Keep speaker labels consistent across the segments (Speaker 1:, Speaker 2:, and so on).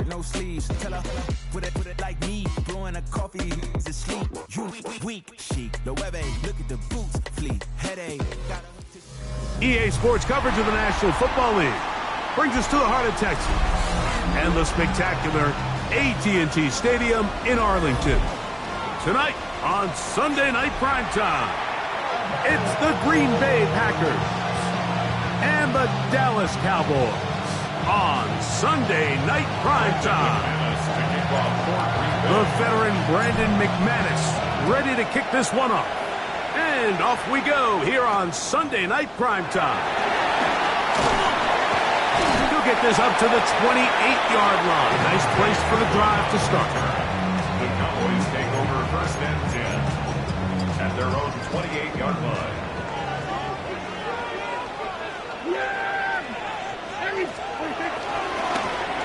Speaker 1: No sleeves. Tell her, put it like me. Blowing a coffee, he's asleep. You weak, chic. The web look at the boots, fleet, headache.
Speaker 2: EA Sports coverage of the National Football League brings us to the heart of Texas and the spectacular AT&T Stadium in Arlington. Tonight on Sunday Night Primetime, it's the Green Bay Packers and the Dallas Cowboys. On Sunday Night Primetime, the veteran Brandon McManus ready to kick this one off. And off we go here on Sunday Night Primetime. He'll get this up to the 28-yard line. Nice place for the drive to start.
Speaker 3: The Cowboys take over first and 10 at their own 28-yard line.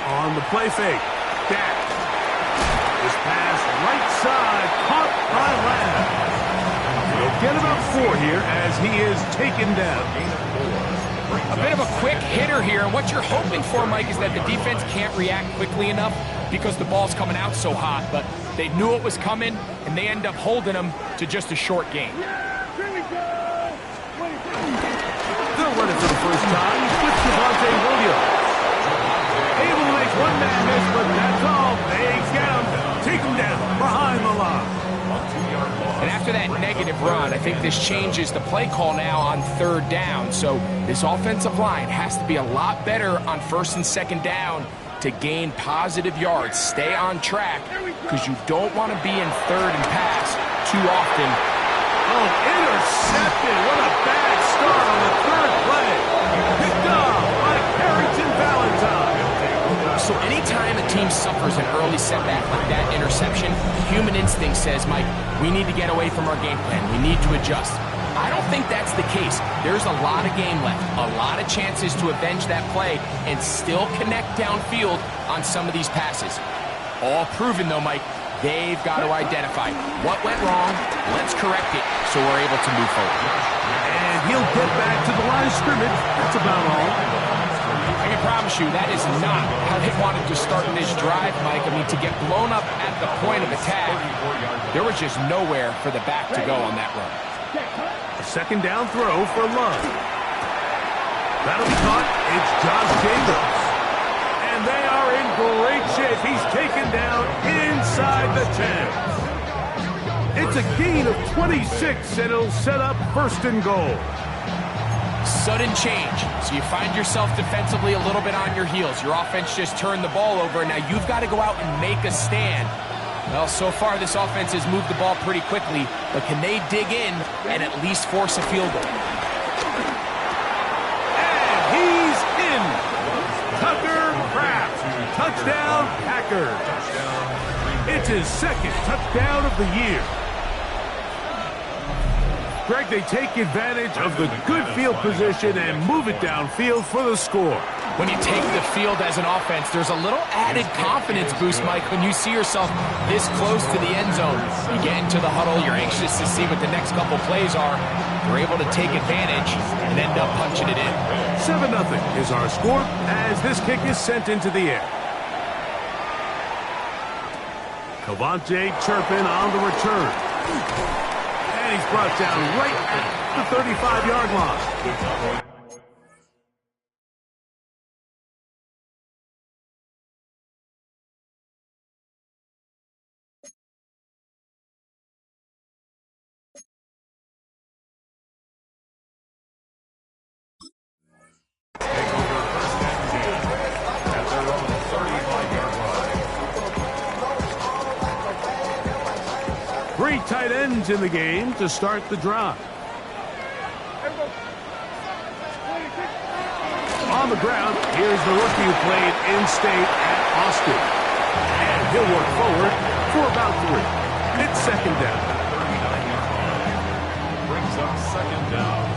Speaker 2: On the play fake, Dak. This pass right side, caught by Lamb. He'll get about 4 here as he is taken down.
Speaker 4: A bit of a quick hitter here, and what you're hoping for, Mike, is that the defense can't react quickly enough because the ball's coming out so hot, but they knew it was coming, and they end up holding them to just a short gain.
Speaker 2: They'll run it for the first time with Javonte Williams. Able to make one man miss, but that's all. They get him, take him down behind the line.
Speaker 4: And after that negative run, I think this changes the play call now on third down. So this offensive line has to be a lot better on first and second down to gain positive yards. Stay on track because you don't want to be in third and pass too often.
Speaker 2: Oh, intercepted. What a bad start on the third play. Picked off by Carrington Valentine.
Speaker 4: So anytime a team suffers an early setback like that interception, human instinct says, Mike, we need to get away from our game plan. We need to adjust. I don't think that's the case. There's a lot of game left, a lot of chances to avenge that play and still connect downfield on some of these passes. All proven, though, Mike, they've got to identify what went wrong, let's correct it so we're able to move forward.
Speaker 2: And he'll get back to the line of scrimmage. That's about all.
Speaker 4: I can promise you that is not how they wanted to start this drive, Mike. I mean, to get blown up at the point of attack, there was just nowhere for the back to go on that run.
Speaker 2: A second down throw for Love. That'll be caught. It's Josh Jacobs. And they are in great shape. He's taken down inside the 10. It's a gain of 26, and it'll set up first and goal.
Speaker 4: Sudden change. So you find yourself defensively a little bit on your heels. Your offense just turned the ball over. Now you've got to go out and make a stand. Well, so far this offense has moved the ball pretty quickly, but can they dig in and at least force a field goal?
Speaker 2: And he's in. Tucker Kraft. Touchdown, Packers. It's his second touchdown of the year. Greg, they take advantage of the good field position and move it downfield for the score.
Speaker 4: When you take the field as an offense, there's a little added confidence boost, Mike, when you see yourself this close to the end zone. You get into the huddle, you're anxious to see what the next couple plays are. You're able to take advantage and end up punching it in.
Speaker 2: 7-0 is our score as this kick is sent into the air. Cavante Turpin on the return. And he's brought down right at the 35-yard line. Three tight ends in the game to start the drive. On the ground, here's the rookie who played in-state at Austin. And he'll work forward for about 3. It's second down.
Speaker 3: Brings up second down.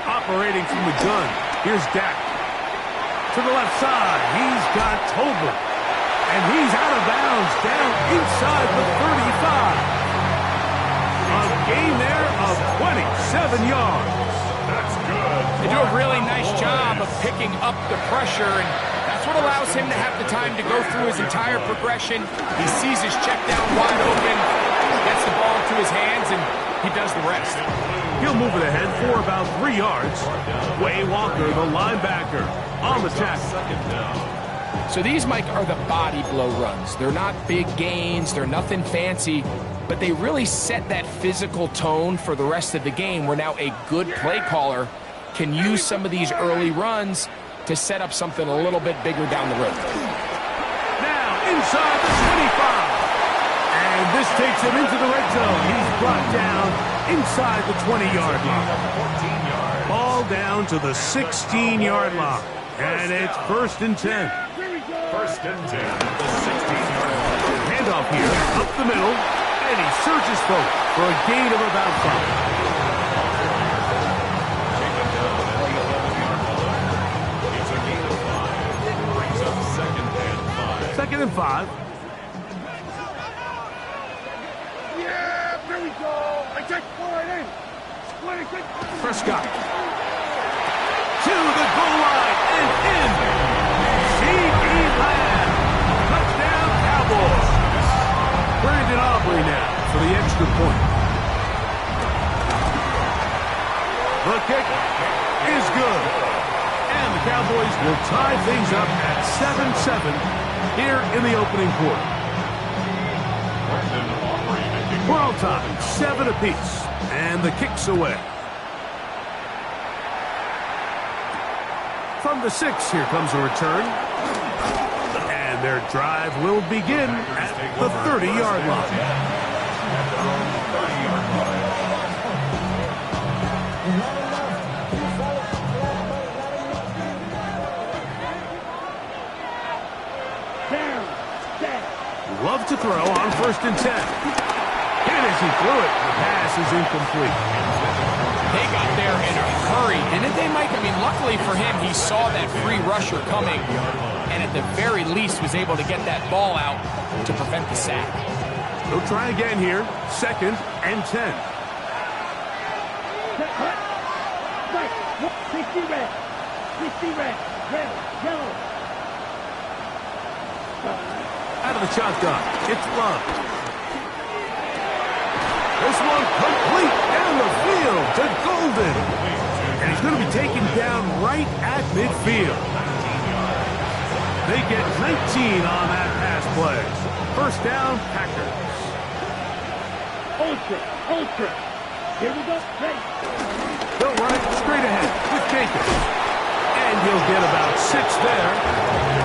Speaker 2: Operating from the gun, here's Dak. to the left side. He's got Tolbert. And he's out of bounds down inside the 35. A gain there of 27 yards.
Speaker 3: That's good.
Speaker 4: They do a really nice job of picking up the pressure, and that's what allows him to have the time to go through his entire progression. He sees his check down wide open, gets the ball into his hands, and he does the rest.
Speaker 2: He'll move it ahead for about 3 yards. Way Walker, the linebacker, on the tackle.
Speaker 3: Second down.
Speaker 4: So these, Mike, are the body blow runs. They're not big gains. They're nothing fancy, but they really set that physical tone for the rest of the game where now a good play caller can use some of these early runs to set up something a little bit bigger down the road.
Speaker 2: Now inside the 25. And this takes him into the red zone. He's brought down inside the 20-yard line.
Speaker 3: 14 yards.
Speaker 2: Ball down to the 16-yard line. And it's 1st and 10.
Speaker 3: 1st and 10. The 16-yard line.
Speaker 2: Handoff here, up the middle, and he surges forward for a gain of about 5.
Speaker 3: Taken down at the 11-yard line. It's a gain of 5. Brings up 2nd and 5.
Speaker 2: 2nd and 5.
Speaker 5: Yeah, there we go. I take forward in.
Speaker 2: Prescott to the goal line and in. C.D. Lamb. Touchdown, Cowboys. Brandon Aubrey now for the extra point. The kick is good. And the Cowboys will tie things up at 7-7 here in the opening quarter. We're all time, 7 apiece. And the kick's away. From the 6, here comes a return. And their drive will begin at the 30-yard line. Love to throw on 1st and 10. And as he threw it, the pass is incomplete.
Speaker 4: They got there in a hurry, didn't they, Mike? I mean, luckily for him, he saw that free rusher coming, and at the very least was able to get that ball out to prevent the sack.
Speaker 2: They'll try again here. 2nd and 10. Out of the shotgun, it's Love. This one complete down the field to Golden. And he's going to be taken down right at midfield. They get 19 on that pass play. 1st down, Packers.
Speaker 5: Ultra. Here we go. Ready.
Speaker 2: They'll run it straight ahead with Jacobs. And he'll get about 6 there,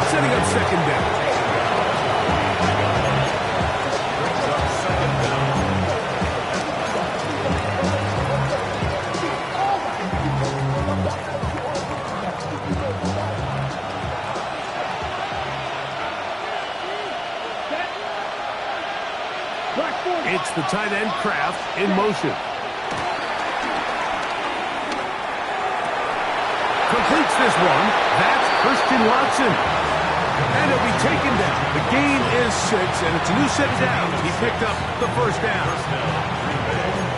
Speaker 2: setting up 2nd down. It's the tight end Kraft in motion. Completes this one. That's Christian Watson. And he'll be taken down. The gain is 6, and it's a new set down. He picked up the 1st down.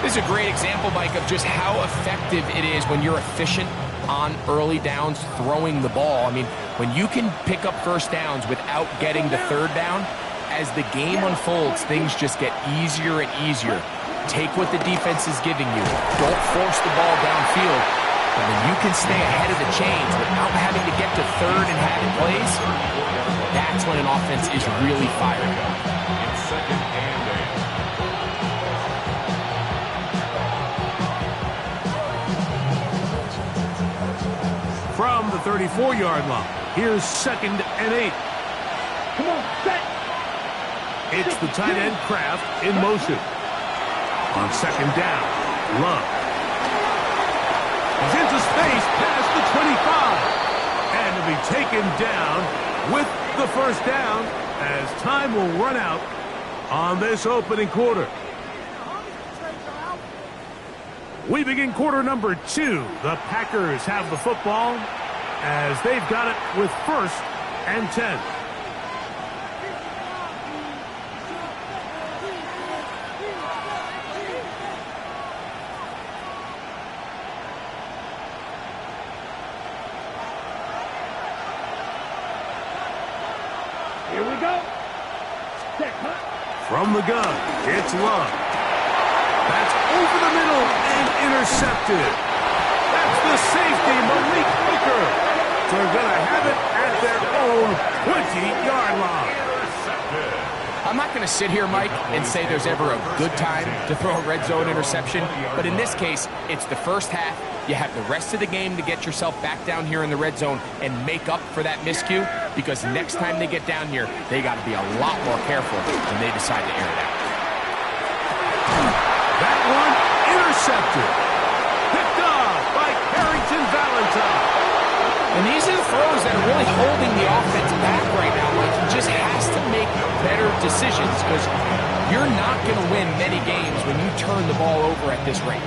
Speaker 4: This is a great example, Mike, of just how effective it is when you're efficient on early downs throwing the ball. I mean, when you can pick up 1st downs without getting the 3rd down, as the game unfolds, things just get easier and easier. Take what the defense is giving you. Don't force the ball downfield. And when you can stay ahead of the chains without having to get to 3rd and having plays, that's when an offense is really firing.
Speaker 3: It's 2nd and
Speaker 2: 8. From the 34-yard line, here's 2nd and 8.
Speaker 5: Come on, set.
Speaker 2: It's the tight end Kraft in motion. On 2nd down, Love. He's into space past the 25. And to be taken down with the 1st down as time will run out on this opening quarter. We begin quarter number 2. The Packers have the football as they've got it with 1st and 10.
Speaker 5: Here we go. Step, huh?
Speaker 2: From the gun, it's Love. That's over the middle and intercepted. That's the safety, Malik Hooker. They're going to have it at their own 20-yard line.
Speaker 4: I'm not going to sit here, Mike, and say there's ever a good time to throw a red zone interception, but in this case, it's the first half. You have the rest of the game to get yourself back down here in the red zone and make up for that miscue, because next time they get down here, they got to be a lot more careful when they decide to air it out.
Speaker 2: That one intercepted. Picked off by Carrington Valentine.
Speaker 4: And these are the throws that are really holding the offense back right now. Like, he just has to make better decisions, because you're not going to win many games when you turn the ball over at this rate.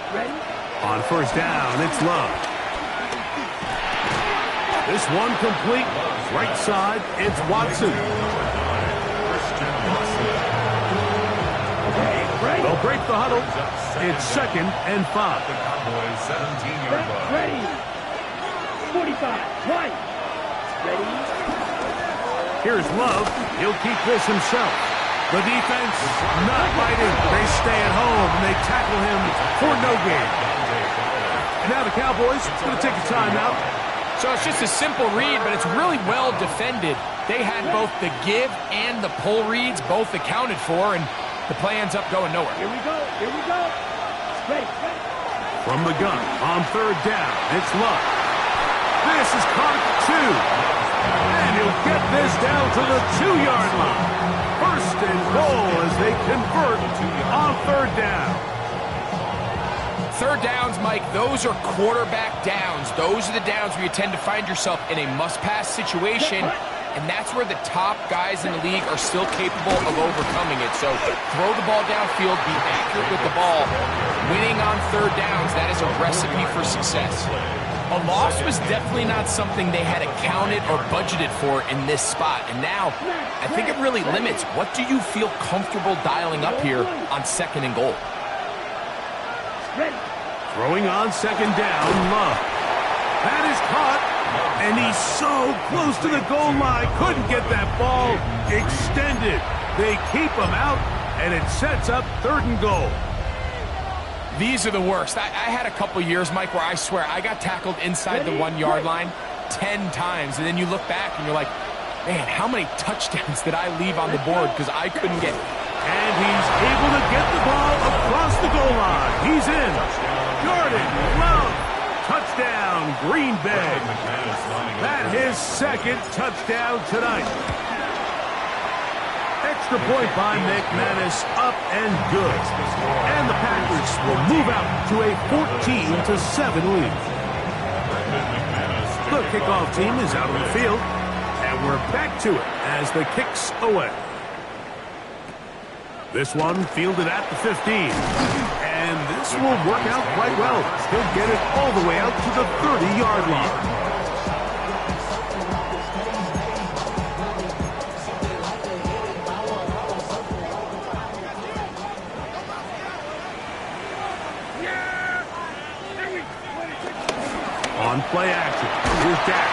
Speaker 5: Ready.
Speaker 2: On 1st down, it's Love. This one complete. Right side, it's Watson. They'll break the huddle. It's 2nd and 5.
Speaker 5: Ready. 45. Right. Ready.
Speaker 2: Here's Love. He'll keep this himself. The defense not biting. They stay at home, and they tackle him for no gain. And now the Cowboys going to take a timeout.
Speaker 4: So it's just a simple read, but it's really well defended. They had both the give and the pull reads both accounted for, and the play ends up going nowhere.
Speaker 5: Here we go. Ready.
Speaker 2: From the gun, on 3rd down, it's Love. This is caught at the 2. And he'll get this down to the 2-yard line. 1st and goal as they convert on 3rd down.
Speaker 4: 3rd downs, Mike, those are quarterback downs. Those are the downs where you tend to find yourself in a must-pass situation, and that's where the top guys in the league are still capable of overcoming it. So throw the ball downfield, be accurate with the ball. Winning on 3rd downs, that is a recipe for success. A loss was definitely not something they had accounted or budgeted for in this spot, and now I think it really limits what do you feel comfortable dialing up here on 2nd and goal.
Speaker 2: Throwing on 2nd down, Love. That is caught, and he's so close to the goal line. Couldn't get that ball extended. They keep him out, and it sets up 3rd and goal.
Speaker 4: These are the worst. I had a couple years, Mike, where I swear I got tackled inside the 1-yard line 10 times, and then you look back and you're like, man, how many touchdowns did I leave on the board because I couldn't get it?
Speaker 2: And he's able to get the ball across the goal line. He's in. Jordan Love. Touchdown, Green Bay. That his 2nd touchdown tonight. Extra point by McManus, up and good. And the Packers will move out to a 14-7 lead. The kickoff team is out on the field, and we're back to it as the kick's away. This one fielded at the 15, and this will work out quite well. He'll get it all the way out to the 30-yard line. On play action, here's Dak.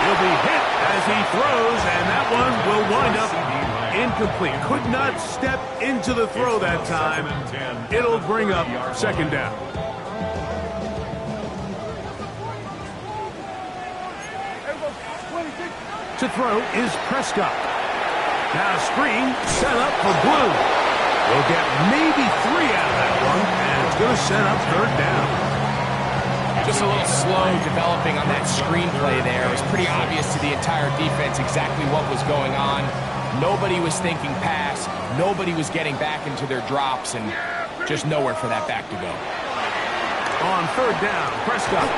Speaker 2: He'll be hit as he throws, and that one will wind up incomplete. Could not step into the throw that time. It'll bring up 2nd down. To throw is Prescott. Now screen set up for Blue. We'll get maybe 3 out of that one, and it's going to set up 3rd down.
Speaker 4: Just a little slow developing on that screenplay there. It was pretty obvious to the entire defense exactly what was going on. Nobody was thinking pass. Nobody was getting back into their drops, and just nowhere for that back to go.
Speaker 2: On 3rd down, Prescott.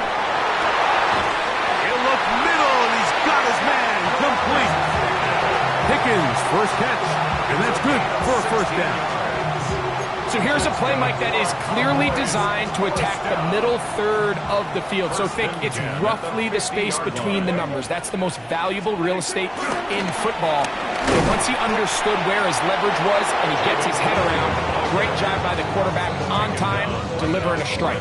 Speaker 2: middle, and he's got his man complete. Pickens, first catch, and that's good for a first down.
Speaker 4: So here's a play, Mike, that is clearly designed to attack the middle third of the field. So think it's roughly the space between the numbers. That's the most valuable real estate in football. And once he understood where his leverage was and he gets his head around, great job by the quarterback on time, delivering a strike.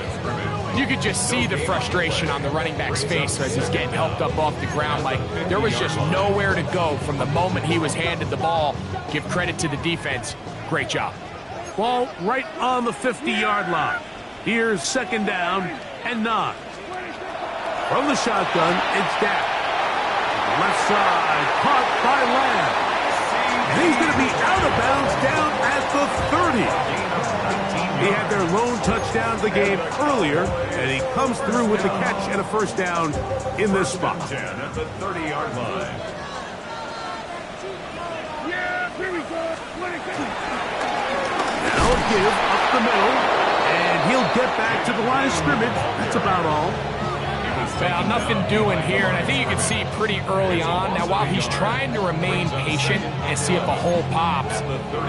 Speaker 4: You could just see the frustration on the running back's face as he's getting helped up off the ground. Like, there was just nowhere to go from the moment he was handed the ball. Give credit to the defense. Great job.
Speaker 2: Ball right on the 50-yard line. Here's second down and 9. From the shotgun, it's Dak. Left side, caught by Lamb. He's going to be out of bounds down at the 30. He had their lone touchdown of the game earlier, and he comes through with the catch and a first down in this spot.
Speaker 3: 10 at the 30-yard line.
Speaker 5: Yeah, here we go.
Speaker 2: Now a give up the middle, and he'll get back to the line of scrimmage. That's about all.
Speaker 4: Well, nothing doing here, and I think you can see pretty early on. Now, while he's trying to remain patient and see if a hole pops,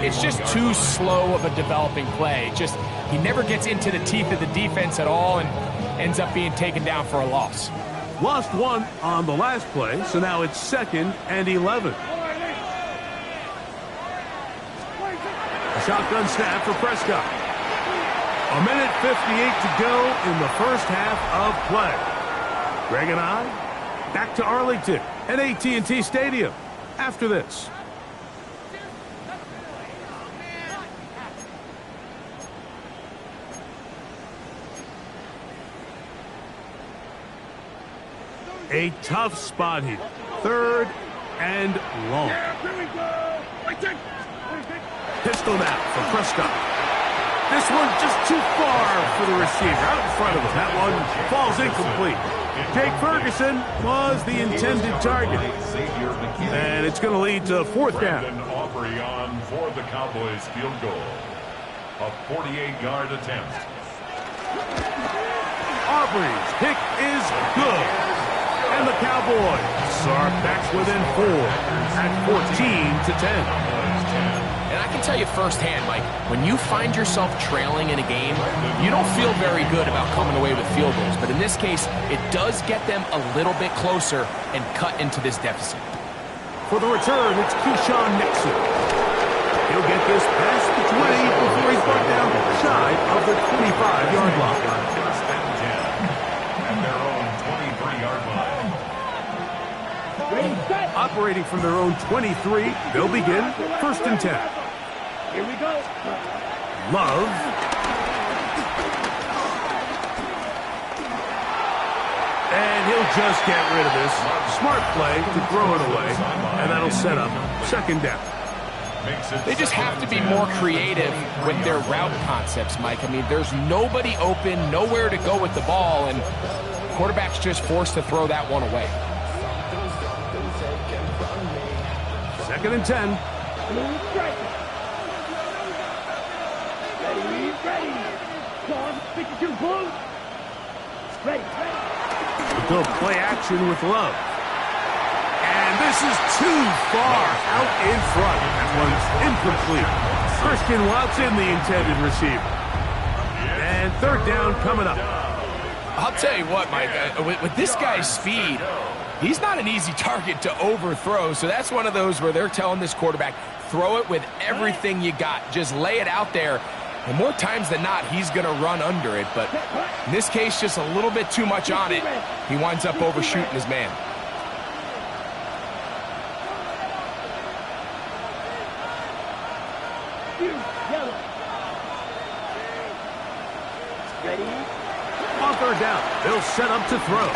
Speaker 4: it's just too slow of a developing play. Just, he never gets into the teeth of the defense at all and ends up being taken down for a loss.
Speaker 2: Lost one on the last play, so now it's 2nd and 11. Shotgun snap for Prescott. 1:58 to go in the first half of play. Greg and I back to Arlington at AT&T Stadium after this. A tough spot here. 3rd and long. Pistol now for Prescott. This one just too far for the receiver. Out in front of him. That one falls incomplete. Jake Ferguson was the intended target. And it's going to lead to 4th down.
Speaker 3: Aubrey on for the Cowboys field goal. A 48-yard attempt.
Speaker 2: Aubrey's kick is good. And the Cowboys are back within 4 at 14-10.
Speaker 4: And I can tell you firsthand, Mike, when you find yourself trailing in a game, you don't feel very good about coming away with field goals. But in this case, it does get them a little bit closer and cut into this deficit.
Speaker 2: For the return, it's Keyshawn Nixon. He'll get this past the 20 before he's brought down shy of the 25-yard line.
Speaker 3: First and 10 at their own 23-yard line.
Speaker 2: Operating from their own 23, they'll begin 1st and 10.
Speaker 5: Here we go.
Speaker 2: Love. And he'll just get rid of this. Smart play to throw it away. And that'll set up 2nd down.
Speaker 4: They just have to be more creative with their route concepts, Mike. I mean, there's nobody open, nowhere to go with the ball, and quarterback's just forced to throw that one away.
Speaker 2: 2nd and 10.
Speaker 5: Ready. Go on, 52 Blue. Ready.
Speaker 2: They'll play action with Love. And this is too far out in front. That one's incomplete. Christian Watson, the intended receiver. And 3rd down coming up.
Speaker 4: I'll tell you what, Mike, with this guy's speed, he's not an easy target to overthrow. So that's one of those where they're telling this quarterback, throw it with everything you got. Just lay it out there. And more times than not, he's going to run under it. But in this case, just a little bit too much on it. He winds up overshooting his man.
Speaker 5: Ready.
Speaker 2: On 3rd down, they'll set up to throw.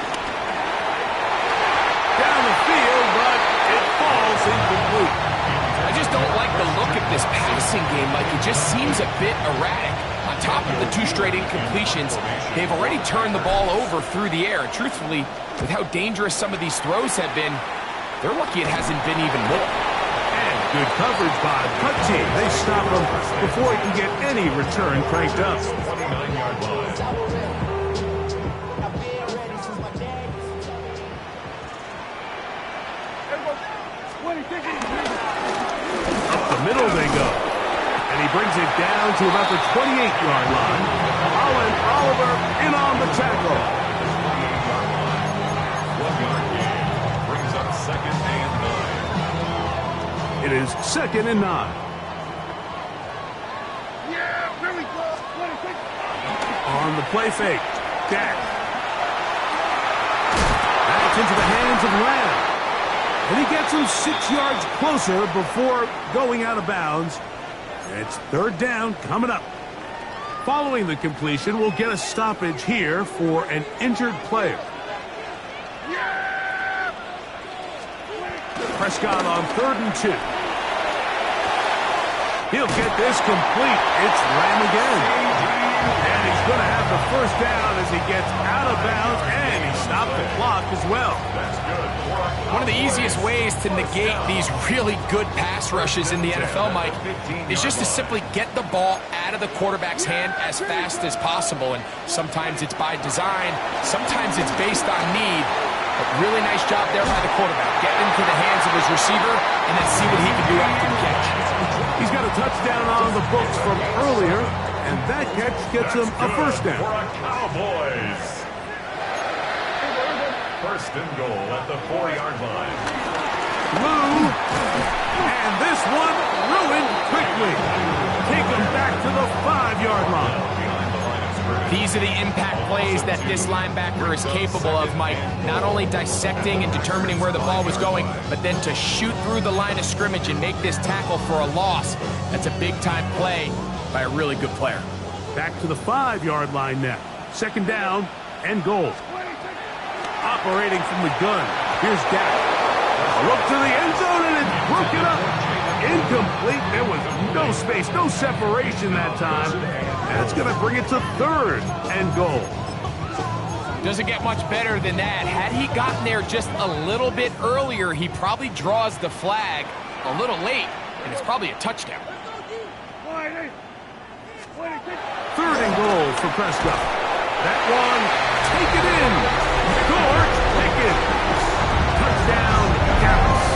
Speaker 2: Down the field, but it falls incomplete.
Speaker 4: I just don't like the look at this passing game. Like, it just seems a bit erratic. On top of the 2 straight incompletions, they've already turned the ball over through the air. And truthfully, with how dangerous some of these throws have been, they're lucky it hasn't been even more.
Speaker 2: And good coverage by the punt team. They stop him before he can get any return cranked up.
Speaker 3: 29-yard line.
Speaker 2: Up the middle they go. And he brings it down to about the 28-yard line. Allen Oliver in on the tackle.
Speaker 3: 1-yard gain. Brings up 2nd and 9.
Speaker 2: It is 2nd and 9.
Speaker 5: Yeah, there we go.
Speaker 2: On the play fake. Dak. That's into the hands of Lamb. And he gets him 6 yards closer before going out of bounds. It's 3rd down coming up. Following the completion, we'll get a stoppage here for an injured player. Prescott on 3rd and 2. He'll get this complete. It's Lamb again. And he's going to have the 1st down as he gets out of bounds, and he stopped the clock as well.
Speaker 3: That's good.
Speaker 4: One of the easiest ways to negate these really good pass rushes in the NFL, Mike, is just to simply get the ball out of the quarterback's hand as fast as possible. And sometimes it's by design, sometimes it's based on need. But really nice job there by the quarterback. Get into the hands of his receiver and then see what he can do after the catch.
Speaker 2: He's got a touchdown on the books from earlier, and that catch gets him a 1st down.
Speaker 3: For our Cowboys. 1st and goal at the 4-yard line.
Speaker 2: Lou, and this one ruined quickly. Take him back to the 5-yard line.
Speaker 4: These are the impact plays that this linebacker is capable of, Mike. Not only dissecting and determining where the ball was going, but then to shoot through the line of scrimmage and make this tackle for a loss. That's a big-time play by a really good player.
Speaker 2: Back to the 5-yard line now. 2nd down and goal. Operating from the gun. Here's Dak. A look to the end zone, and it's broken up. Incomplete. There was no space, no separation that time. And it's going to bring it to 3rd and goal.
Speaker 4: Doesn't get much better than that. Had he gotten there just a little bit earlier, he probably draws the flag a little late, and it's probably a touchdown.
Speaker 2: 3rd and goal for Prescott. That one, take it in. George Pickens. Touchdown, Dallas.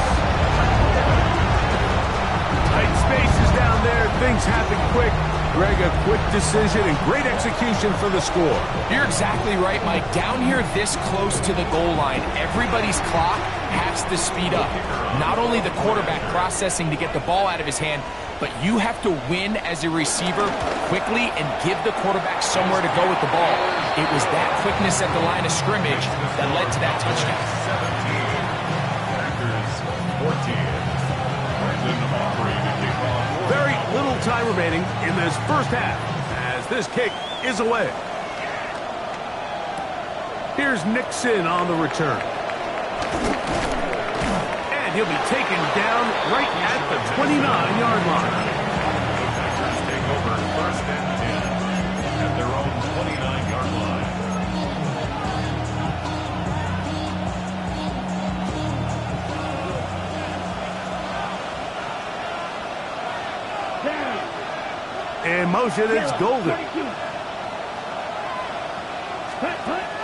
Speaker 2: Tight spaces down there. Things happen quick. Greg, a quick decision and great execution for the score.
Speaker 4: You're exactly right, Mike. Down here this close to the goal line, everybody's clock has to speed up. Not only the quarterback processing to get the ball out of his hand, but you have to win as a receiver quickly and give the quarterback somewhere to go with the ball. It was that quickness at the line of scrimmage that led to that touchdown.
Speaker 3: 17, Packers 14.
Speaker 2: Very little time remaining in this 1st half as this kick is away. Here's Nixon on the return. And he'll be taken down right at the 29-yard line.
Speaker 3: Packers take over 1st and 10 at their own 29-yard line.
Speaker 2: In motion, it's Golden.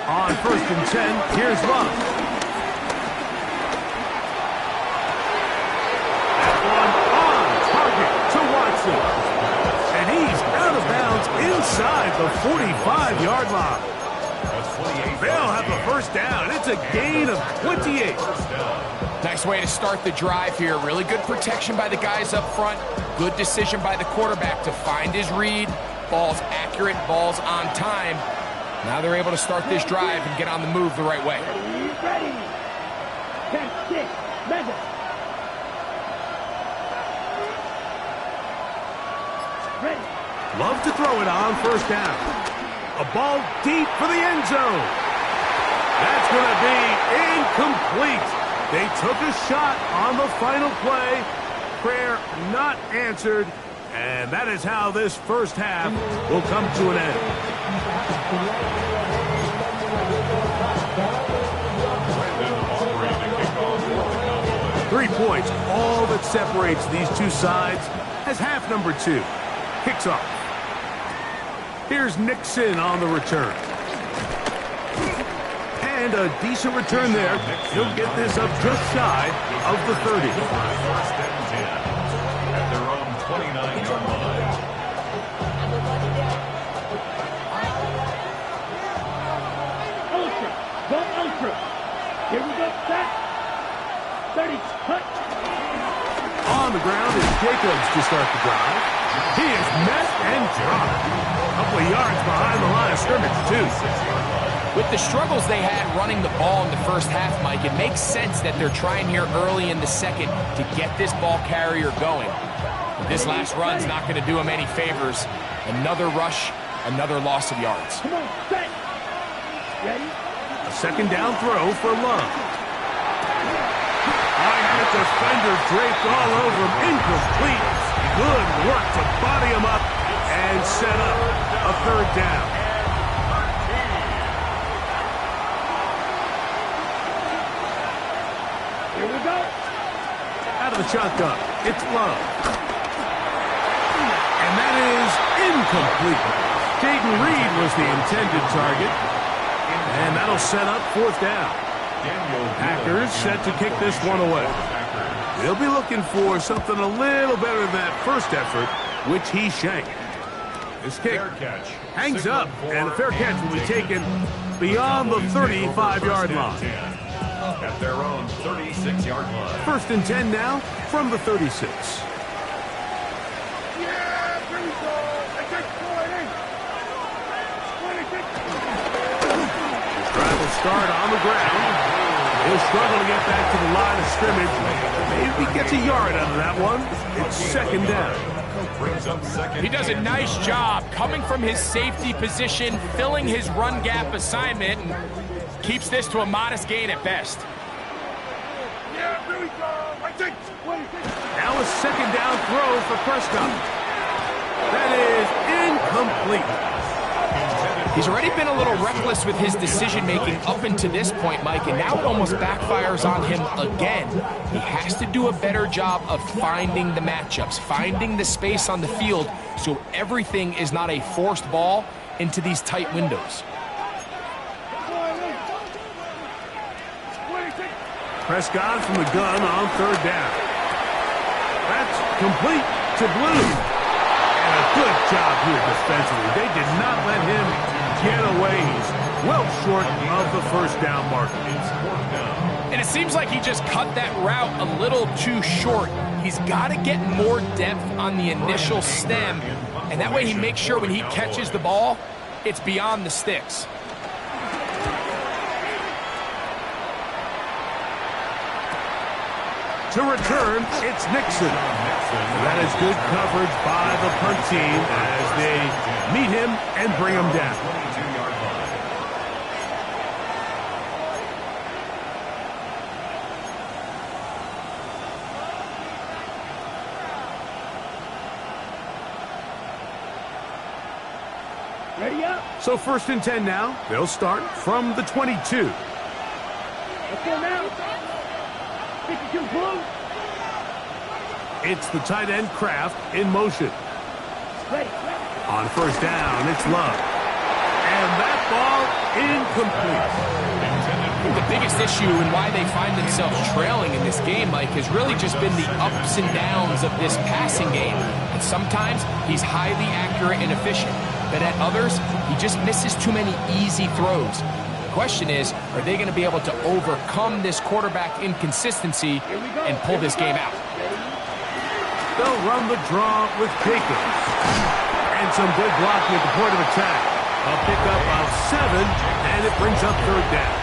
Speaker 2: On 1st and 10, here's Love. That one on target to Watson. And he's out of bounds inside the 45-yard line. They'll have the 1st down. It's a gain of 28.
Speaker 4: Nice way to start the drive here. Really good protection by the guys up front. Good decision by the quarterback to find his read. Ball's accurate, ball's on time. Now they're able to start this drive and get on the move the right way.
Speaker 5: Ready. 10, 6, measure. Ready.
Speaker 2: Love to throw it on 1st down. A ball deep for the end zone. That's going to be incomplete. They took a shot on the final play. Prayer not answered. And that is how this 1st half will come to an end. Three points, all that separates these two sides as half number 2 kicks off. Here's Nixon on the return. And a decent return there. He'll get this up just shy of the 30.
Speaker 3: First and 10 at their own 29-yard line.
Speaker 5: Ultra. Go ultra. Here we go. Set. 30. Cut.
Speaker 2: On the ground is Jacobs to start the drive. He is met and dropped. A couple of yards behind the line of scrimmage, too.
Speaker 4: With the struggles they had running the ball in the first half, Mike, it makes sense that they're trying here early in the second to get this ball carrier going. But this last run's not going to do him any favors. Another rush, another loss of yards.
Speaker 5: Come on. Set. Ready?
Speaker 2: A second down throw for Love. The defender draped all over him. Incomplete. Good work to body him up and set up a third down.
Speaker 5: Here we go.
Speaker 2: Out of the shotgun, it's Love. And that is incomplete. Jaden Reed was the intended target. And that'll set up fourth down. Packers set to kick this one away. They'll be looking for something a little better than that first effort, which he shanked. This kick hangs up, and a fair catch will be taken beyond the 35-yard line.
Speaker 3: At their own 36-yard line.
Speaker 2: First and 10 now from the 36.
Speaker 5: Yeah, here we go. I got 20.
Speaker 2: Drive will start on the ground. He'll struggle to get back to the line of scrimmage. Maybe he gets a yard out of that one. It's second down.
Speaker 4: He does a nice job coming from his safety position, filling his run gap assignment, and keeps this to a modest gain at best.
Speaker 5: Yeah, here we go. I take 20.
Speaker 2: Now a second down throw for Prescott. That is incomplete.
Speaker 4: He's already been a little reckless with his decision-making up until this point, Mike, and now it almost backfires on him again. He has to do a better job of finding the matchups, finding the space on the field so everything is not a forced ball into these tight windows.
Speaker 2: Prescott from the gun on third down. That's complete to Blue. And a good job here defensively. They did not let him get away. He's well short of the first down marker.
Speaker 4: And it seems like he just cut that route a little too short. He's got to get more depth on the initial stem, and that way he makes sure when he catches the ball, it's beyond the sticks.
Speaker 2: To return, it's Nixon. That is good coverage by the punt team as they meet him and bring him down.
Speaker 5: Ready up.
Speaker 2: So first and 10 now. They'll start from the 22.
Speaker 5: Let's go now. 52 Blue.
Speaker 2: It's the tight end Kraft in motion.
Speaker 5: Ready.
Speaker 2: On first down, it's Love. And that ball incomplete.
Speaker 4: The biggest issue and why they find themselves trailing in this game, Mike, has really just been the ups and downs of this passing game. And sometimes he's highly accurate and efficient, but at others, he just misses too many easy throws. The question is, are they going to be able to overcome this quarterback inconsistency and pull this game out?
Speaker 2: They'll run the draw with Jacobs. And some good blocking at the point of attack. A pickup of 7, and it brings up third down.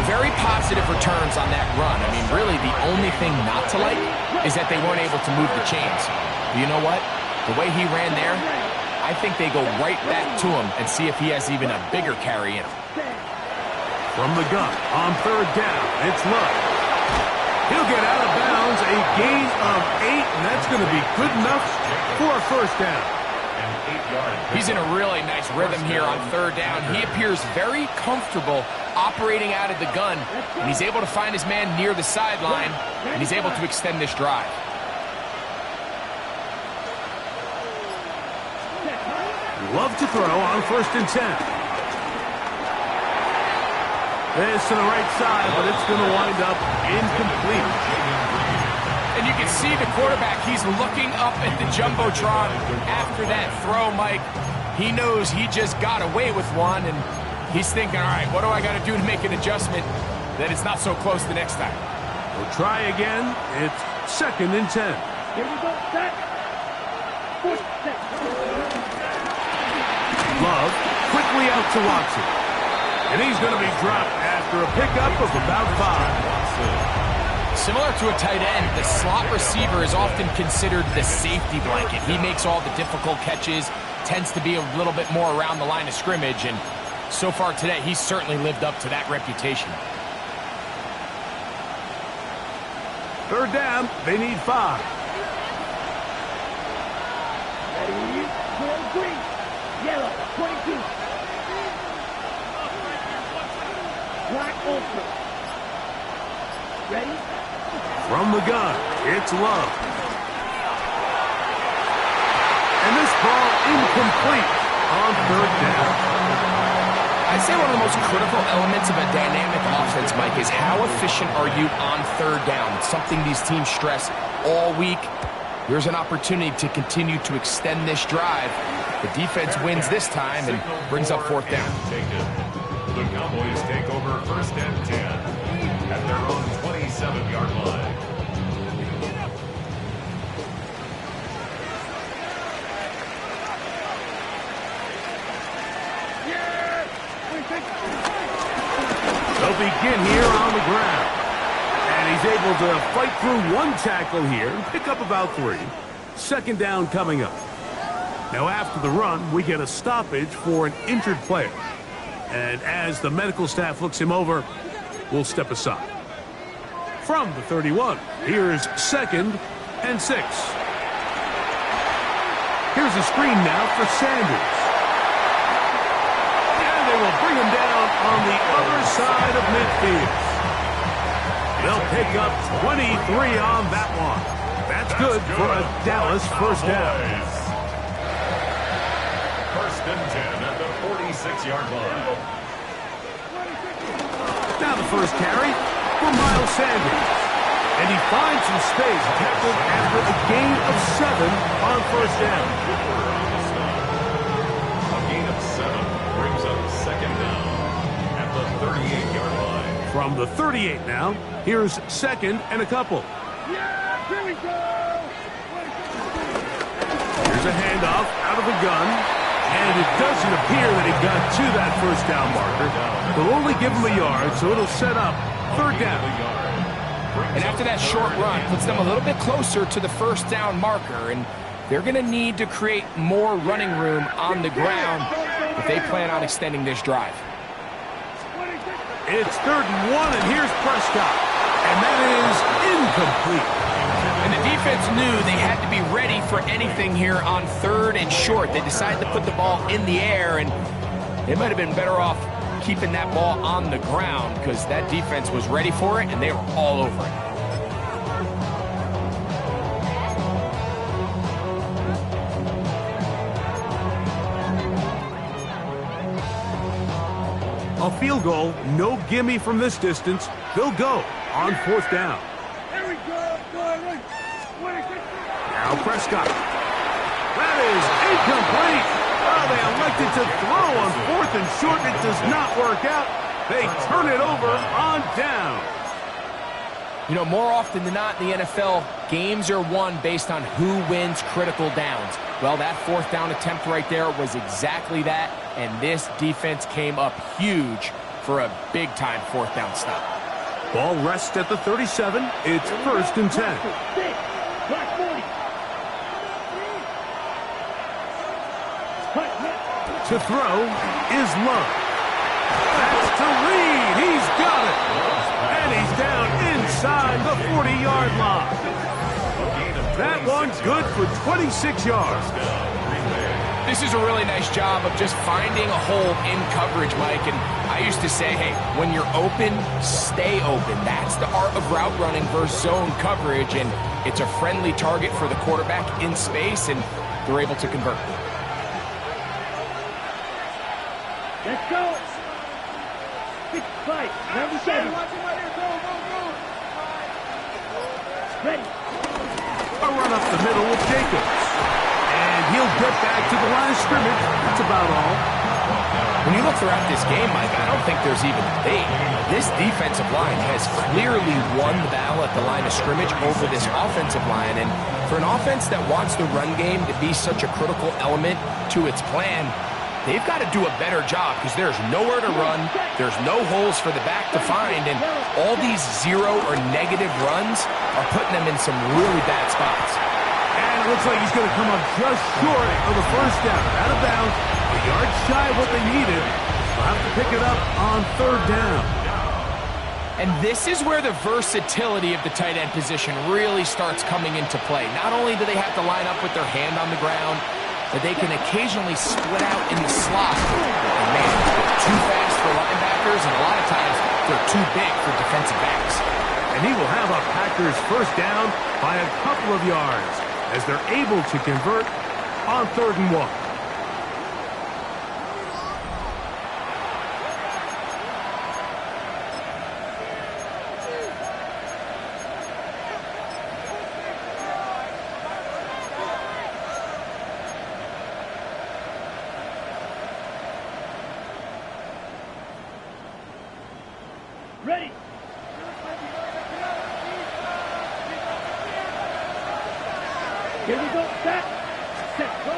Speaker 4: Very positive returns on that run. I mean, really, the only thing not to like is that they weren't able to move the chains. But you know what? The way he ran there, I think they go right back to him and see if he has even a bigger carry in him.
Speaker 2: From the gun, on third down, it's Love. He'll get out of bounds, a gain of 8, and that's going to be good enough for a first down.
Speaker 4: He's in a really nice rhythm here on third down. He appears very comfortable operating out of the gun, and he's able to find his man near the sideline, and he's able to extend this drive.
Speaker 2: Love to throw on first and 10. This to the right side, but it's going to wind up incomplete.
Speaker 4: And you can see the quarterback, he's looking up at the Jumbotron after that throw, Mike. He knows he just got away with one, and he's thinking, all right, what do I got to do to make an adjustment that it's not so close the next time?
Speaker 2: We'll try again. It's 2nd and 10.
Speaker 5: Here we go, set. Push, set.
Speaker 2: Love quickly out to Watson. And he's going to be dropped after a pickup of about 5.
Speaker 4: Similar to a tight end, the slot receiver is often considered the safety blanket. He makes all the difficult catches, tends to be a little bit more around the line of scrimmage, and so far today, he's certainly lived up to that reputation.
Speaker 2: 3rd down, they need 5.
Speaker 5: Ready, green, yellow, 22. Black ultra. Ready?
Speaker 2: From the gun, it's Love. And this ball incomplete on 3rd down.
Speaker 4: I'd say one of the most critical elements of a dynamic offense, Mike, is how efficient are you on 3rd down? It's something these teams stress all week. Here's an opportunity to continue to extend this drive. The defense wins this time and brings up 4th down.
Speaker 3: The Cowboys take over 1st and 10 at their own 27-yard line.
Speaker 2: They'll begin here on the ground. And he's able to fight through one tackle here and pick up about 3. 2nd down coming up. Now after the run, we get a stoppage for an injured player. And as the medical staff looks him over, we'll step aside. From the 31, here's 2nd and 6. Here's a screen now for Sanders. And they will bring him down on the other side of midfield. They'll pick up 23 on that one. That's good for a Dallas 1st down.
Speaker 3: 1st and 10 at the 46-yard line.
Speaker 2: Now the first carry for Miles Sanders. And he finds some space tackled after a gain of 7 on 1st down.
Speaker 3: A gain of 7 brings up 2nd down at the 38-yard line.
Speaker 2: From the 38 now, here's 2nd and a couple.
Speaker 5: Yeah, here we go.
Speaker 2: Here's a handoff out of the gun. And it doesn't appear that he got to that 1st down marker. They'll only give him a yard, so it'll set up 3rd down.
Speaker 4: And after that short run, puts them a little bit closer to the 1st down marker, and they're going to need to create more running room on the ground if they plan on extending this drive.
Speaker 2: It's 3rd and 1, and here's Prescott. And that is incomplete.
Speaker 4: And the defense knew they had to be ready for anything here on 3rd and short. They decided to put the ball in the air, and they might have been better off keeping that ball on the ground because that defense was ready for it, and they were all over it.
Speaker 2: A field goal, no gimme from this distance. They'll go on 4th down.
Speaker 5: Here we go.
Speaker 2: Now Prescott. That is incomplete. Oh, they elected to throw on 4th and short. It does not work out. They turn it over on down.
Speaker 4: You know, more often than not in the NFL, games are won based on who wins critical downs. Well, that 4th down attempt right there was exactly that, and this defense came up huge for a big-time 4th down stop.
Speaker 2: Ball rests at the 37. It's 1st and 10. To throw is Love. That's to Reed. He's got it. And he's down inside the 40-yard line. That one's good for 26 yards.
Speaker 4: This is a really nice job of just finding a hole in coverage, Mike. And I used to say, hey, when you're open, stay open. That's the art of route running versus zone coverage. And it's a friendly target for the quarterback in space, and they're able to convert.
Speaker 5: Let's go. Fight. Number 7. Ready.
Speaker 2: A run up the middle with Jacobs. And he'll get back to the line of scrimmage. That's about all.
Speaker 4: When you look throughout this game, Mike, I don't think there's even debate. This defensive line has clearly won the battle at the line of scrimmage over this offensive line. And for an offense that wants the run game to be such a critical element to its plan, they've got to do a better job because there's nowhere to run, there's no holes for the back to find, and all these zero or negative runs are putting them in some really bad spots.
Speaker 2: And it looks like he's going to come up just short of the first down. Out of bounds, a yard shy of what they needed. They'll have to pick it up on third down.
Speaker 4: And this is where the versatility of the tight end position really starts coming into play. Not only do they have to line up with their hand on the ground, but they can occasionally split out in the slot. And man, they're too fast for linebackers, and a lot of times they're too big for defensive backs.
Speaker 2: And he will have a Packers first down by a couple of yards as they're able to convert on 3rd and 1.
Speaker 5: Ready. Here we go. Back. Set. Go.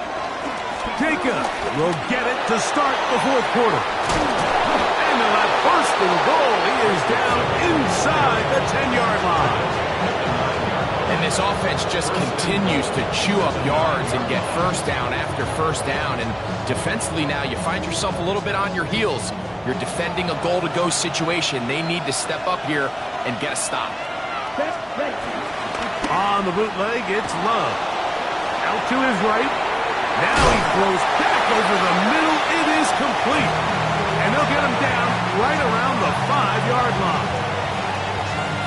Speaker 2: Jacob will get it to start the 4th quarter. And they'll have first and goal. He is down inside the 10-yard line.
Speaker 4: And this offense just continues to chew up yards and get first down after first down. And defensively now, you find yourself a little bit on your heels. You're defending a goal-to-go situation. They need to step up here and get a stop.
Speaker 2: On the bootleg, it's Love. Out to his right. Now he throws back over the middle. It is complete. And they'll get him down right around the 5-yard line.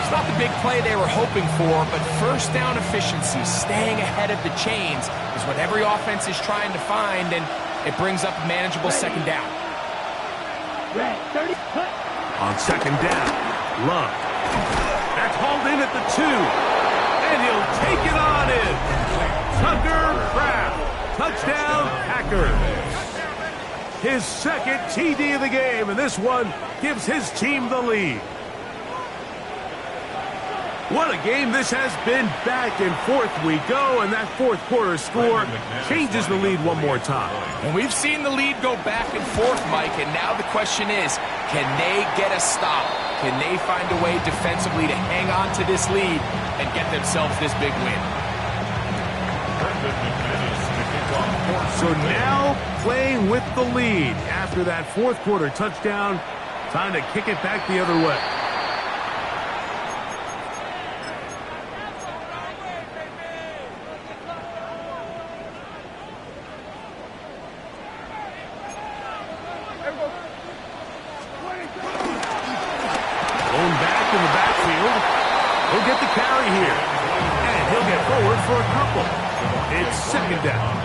Speaker 4: It's not the big play they were hoping for, but first down efficiency, staying ahead of the chains, is what every offense is trying to find, and it brings up a manageable second down.
Speaker 2: On second down, Love. That's hauled in at the 2. And he'll take it on in. Tucker Kraft. Touchdown, Packers. His second TD of the game, and this one gives his team the lead. What a game this has been. Back and forth we go, and that 4th quarter score changes the lead one more time.
Speaker 4: And we've seen the lead go back and forth, Mike, and now the question is, can they get a stop? Can they find a way defensively to hang on to this lead and get themselves this big win?
Speaker 2: So now playing with the lead after that 4th quarter touchdown, time to kick it back the other way. Going back in the backfield. He'll get the carry here. And he'll get forward for a couple. It's second down.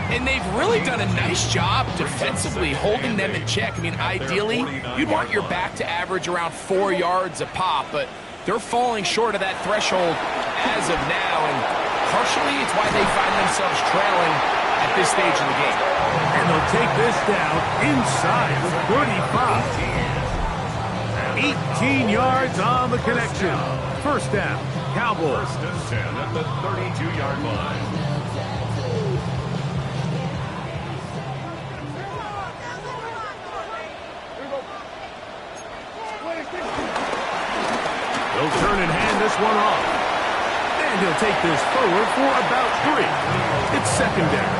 Speaker 4: And they've really done a nice job defensively holding them in check. I mean, ideally, you'd want your back to average around 4 yards a pop, but they're falling short of that threshold as of now, and partially it's why they find themselves trailing at this stage in the game.
Speaker 2: And they'll take this down inside the 35. 18 yards on the connection. First down, Cowboys.
Speaker 3: First and 10 at the 32-yard line.
Speaker 2: He'll turn and hand this one off. And he'll take this forward for about 3. It's second down.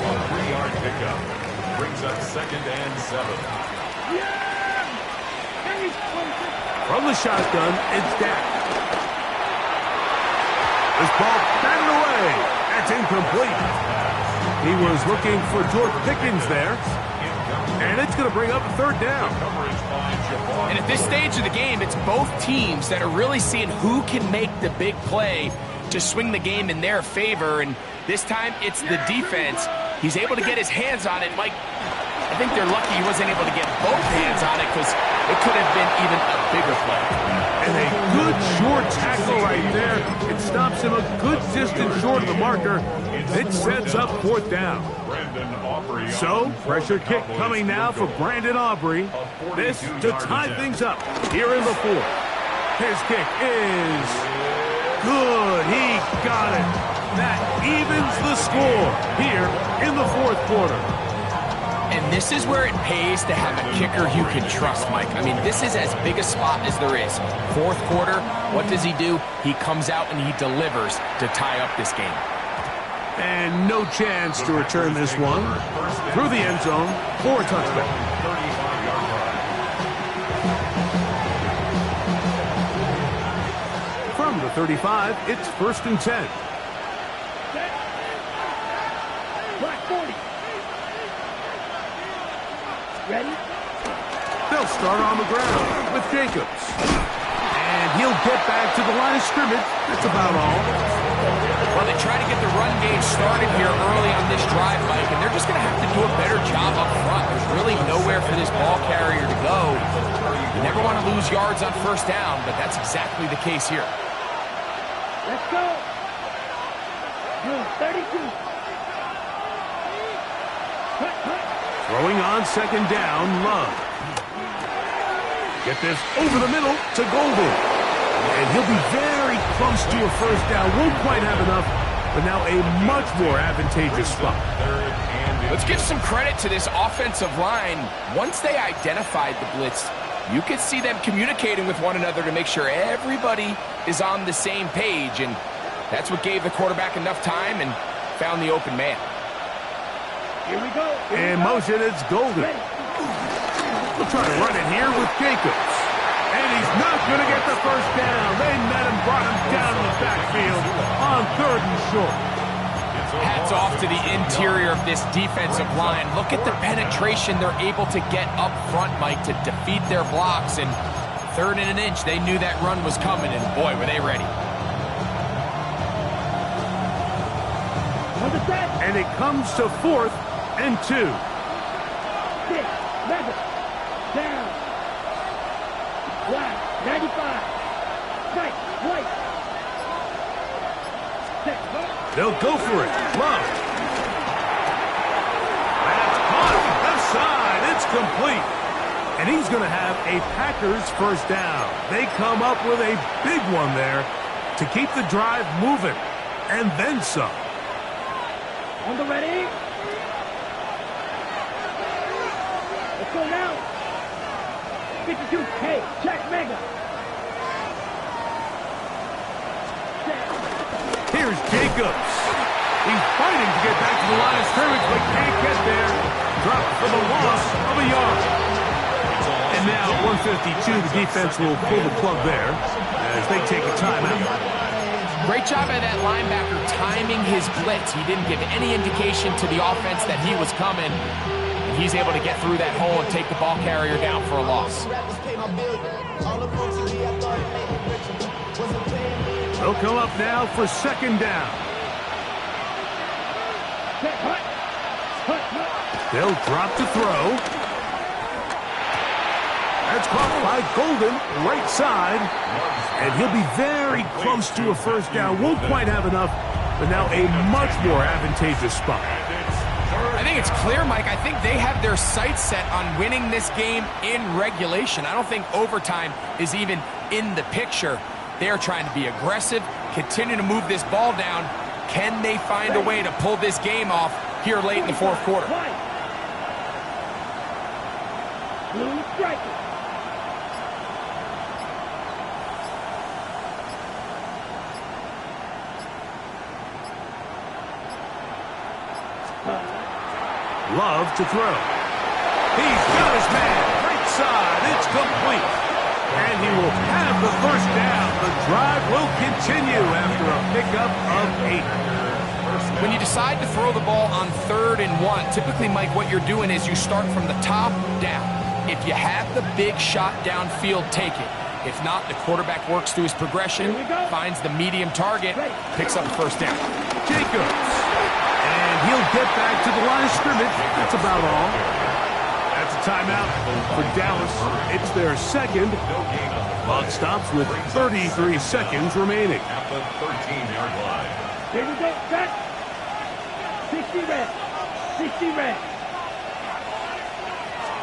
Speaker 3: A 3-yard pickup brings up second and 7.
Speaker 2: From the shotgun, it's Dak. This ball batted away. That's incomplete. He was looking for George Pickens there. And it's going to bring up a third down.
Speaker 4: And at this stage of the game, it's both teams that are really seeing who can make the big play to swing the game in their favor. And this time, it's the defense He's able to get his hands on it. Mike, I think they're lucky he wasn't able to get both hands on it because it could have been even a bigger play.
Speaker 2: And a good short tackle right there. It stops him a good distance short of the marker. It sets up 4th down. So, pressure kick coming now for Brandon Aubrey. This to tie things up here in the 4th. His kick is good. He got it. That evens the score here in the 4th quarter.
Speaker 4: And this is where it pays to have a kicker you can trust, Mike. I mean, this is as big a spot as there is. 4th quarter, what does he do? He comes out and he delivers to tie up this game.
Speaker 2: And no chance to return this one through the end zone for a touchdown. From the 35, it's 1st and 10.
Speaker 5: Black 40. Ready?
Speaker 2: They'll start on the ground with Jacobs. And he'll get back to the line of scrimmage. That's about all.
Speaker 4: Well, they try to get the run game started here early on this drive, Mike, and they're just going to have to do a better job up front. There's really nowhere for this ball carrier to go. You never want to lose yards on 1st down, but that's exactly the case here.
Speaker 5: Let's go. 32.
Speaker 2: Throwing on 2nd down, Love. Get this over the middle to Golden. And he'll be very close to a 1st down. Won't quite have enough, but now a much more advantageous spot.
Speaker 4: Let's give some credit to this offensive line. Once they identified the blitz, you could see them communicating with one another to make sure everybody is on the same page, and that's what gave the quarterback enough time and found the open man.
Speaker 5: Here we go.
Speaker 2: In motion, it's Golden. We'll try to run it here with Jacobs. And he's not going to get the 1st down. They met him, brought him down in the backfield on 3rd and short.
Speaker 4: Hats off to the interior of this defensive line. Look at the penetration they're able to get up front, Mike, to defeat their blocks. And 3rd and an inch, they knew that run was coming, and boy, were they ready.
Speaker 2: And it comes to 4th and 2.
Speaker 5: 6, 11, down. Black, 95. Right, right.
Speaker 2: They'll go for it. Love. That's caught. Left side. It's complete. And he's going to have a Packers 1st down. They come up with a big one there to keep the drive moving. And then some.
Speaker 5: On the ready. Let's go now. 52. Hey, check Mega.
Speaker 2: Here's Jacobs. He's fighting to get back to the line of scrimmage, but can't get there. Dropped for the loss of a yard. And now at 152, the defense will pull the plug there as they take a timeout.
Speaker 4: Great job by that linebacker timing his blitz. He didn't give any indication to the offense that he was coming. And he's able to get through that hole and take the ball carrier down for a loss.
Speaker 2: They'll come up now for 2nd down. They'll drop to throw. That's caught by Golden, right side. And he'll be very close to a 1st down. Won't quite have enough, but now a much more advantageous spot.
Speaker 4: I think it's clear, Mike. I think they have their sights set on winning this game in regulation. I don't think overtime is even in the picture. They're trying to be aggressive, continue to move this ball down. Can they find a way to pull this game off here late in the 4th quarter?
Speaker 5: Blue striker.
Speaker 2: Love to throw. He's got his man. Right side. It's complete. And he will have the 1st down. The drive will continue after a pickup of 8.
Speaker 4: When you decide to throw the ball on 3rd and 1, typically, Mike, what you're doing is you start from the top down. If you have the big shot downfield, take it. If not, the quarterback works through his progression, finds the medium target, picks up the first down.
Speaker 2: Jacobs. And he'll get back to the line of scrimmage. That's about all. That's a timeout for Dallas. It's their second. Clock stops with 33 seconds remaining.
Speaker 3: At the 13-yard line.
Speaker 5: Here we go. Set. 60 red. 60 red.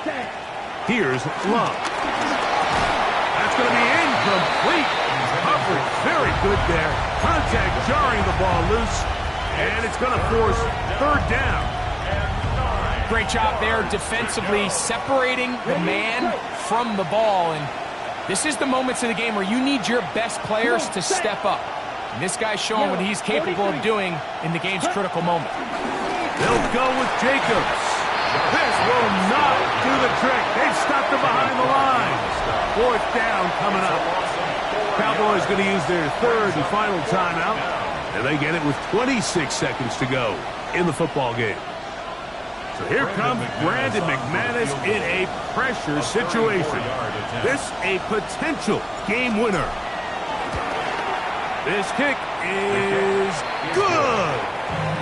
Speaker 5: Set.
Speaker 2: Here's Love. That's going to be incomplete. Coverage very good there. Contact jarring the ball loose. And it's going to force third down.
Speaker 4: Great job there defensively, separating the man from the ball. And this is the moments of the game where you need your best players to step up. And this guy's showing what he's capable of doing in the game's critical moment.
Speaker 2: They'll go with Jacobs. This will not do the trick. They've stopped him behind the line. Fourth down coming up. Cowboys going to use their third and final timeout. And they get it with 26 seconds to go in the football game. So here comes Brandon McManus in a pressure situation. This a potential game winner. This kick is good.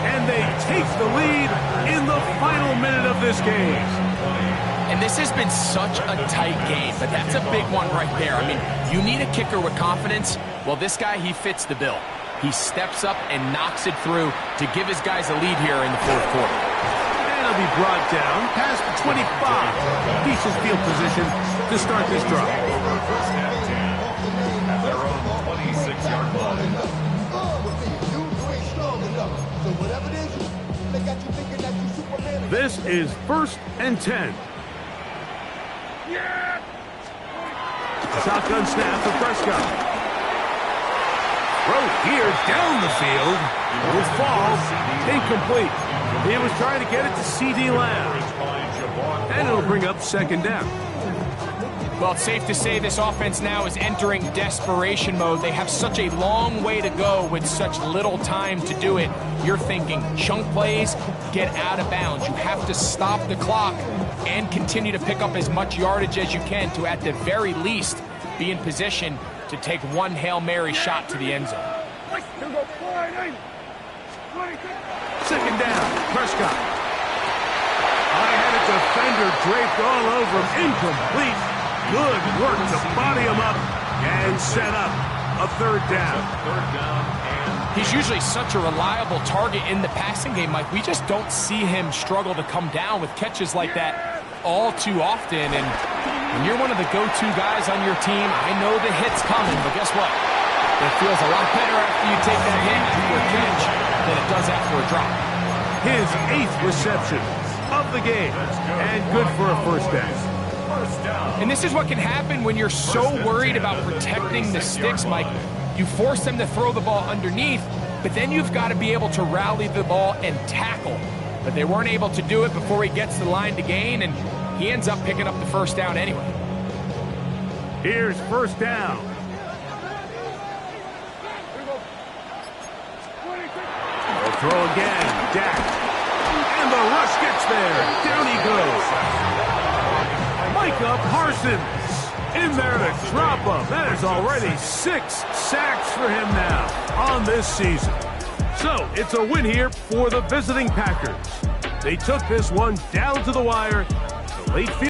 Speaker 2: And they take the lead in the final minute of this game.
Speaker 4: And this has been such a tight game, but that's a big one right there. I mean, you need a kicker with confidence. Well, this guy, he fits the bill. He steps up and knocks it through to give his guys a lead here in the fourth quarter.
Speaker 2: And he'll be brought down past the 25. Decent field position to start this drive.
Speaker 3: First and 10 at their own 26-yard line.
Speaker 2: This is first and 10. Shotgun snap for Prescott. Throw here down the field. Will fall incomplete. He was trying to get it to C.D. Lamb. And it'll bring up second down.
Speaker 4: Well, it's safe to say this offense now is entering desperation mode. They have such a long way to go with such little time to do it. You're thinking chunk plays, get out of bounds. You have to stop the clock and continue to pick up as much yardage as you can to, at the very least, be in position to take one Hail Mary shot to the end zone.
Speaker 2: Second down, Prescott. High-headed defender draped all over him. Incomplete. Good work to body him up and set up a third down.
Speaker 4: He's usually such a reliable target in the passing game, Mike. We just don't see him struggle to come down with catches like that all too often. And when you're one of the go-to guys on your team, I know the hit's coming, but guess what? It feels a lot better after you take that hit after a catch than it does after a drop.
Speaker 2: His 8th reception of the game, and good for a first down.
Speaker 4: And this is what can happen when you're so worried about protecting the sticks, Mike. You force them to throw the ball underneath, but then you've got to be able to rally the ball and tackle. But they weren't able to do it before he gets the line to gain, and he ends up picking up the first down anyway.
Speaker 2: Here's first down. They'll throw again. Dak. And the rush gets there. Down he goes. Micah Parsons in there to drop him. That is already 6 sacks for him now on this season. So it's a win here for the visiting Packers. They took this one down to the wire. The late field